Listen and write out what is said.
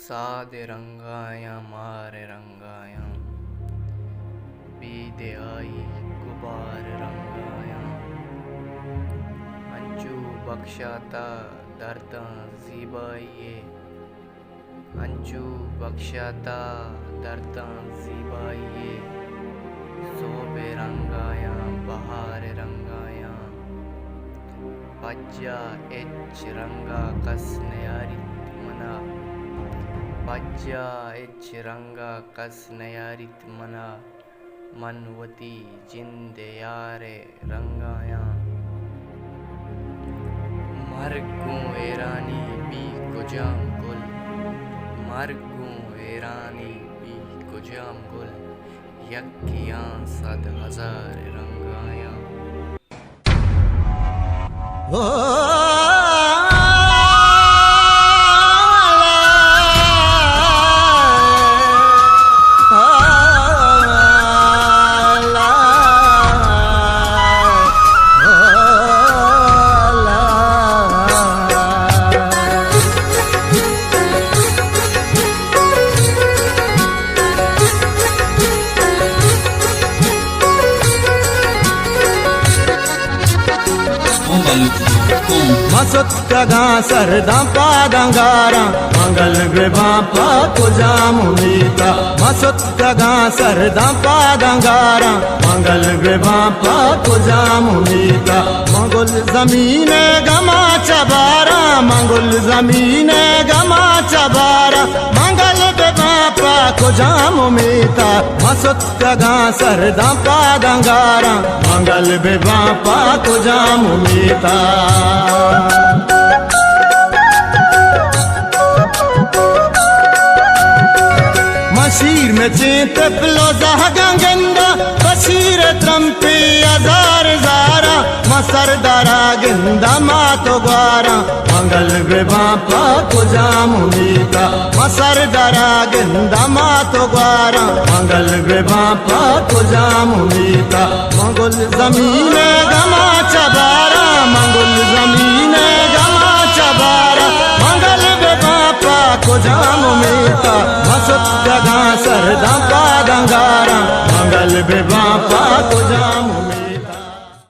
सादे रंगाया मारे रंगाया बीदे आई गुबार रंगाया अंजू बख्शाता दर्दा ज़ीबाइये अंजू बख्शाता दर्दा ज़ीबाइये सोबे रंगाया बहार रंगाया बज्जा एच रंगा कसने यारित मना बज्जा एच रंगा कसने यारित मना मनवती जिंदे यारे रंगाया मरगू एरानी बी कुजाम गुल मरगू एरानी बी कुजाम गुल यक्कियां सद हजार रंगाया मसुत्तगा सरदा पादंगारा मंगल बापा तुझा मुनीता मसुत्तगा सरदा पादंगारा मंगल बापा तुझा मुनीता मंगल जमीन गमा चबारा मंगल जमीन गमा चबारा मंगल बापा तुझा मुनीता मसुत्तगा सरदा पादंगारा मंगल बापा तुझा मुनीता मशीर में चेत प्लोजा गंगा बशीर त्रंपी हजार जारा मसर दारा गिंदा मातो ग्वारा मंगल बापा तुझा मुनीता मसर दारा गिंदा मातो ग्वारा मंगल बापा तुझा मुनीता मंगल जमीन गमा चबारा मंगल जमीन गमा चबारा मंगल बापा तुझा मुनीता मसुत्तगा सरदा पादंगारा मंगल बापा तुझा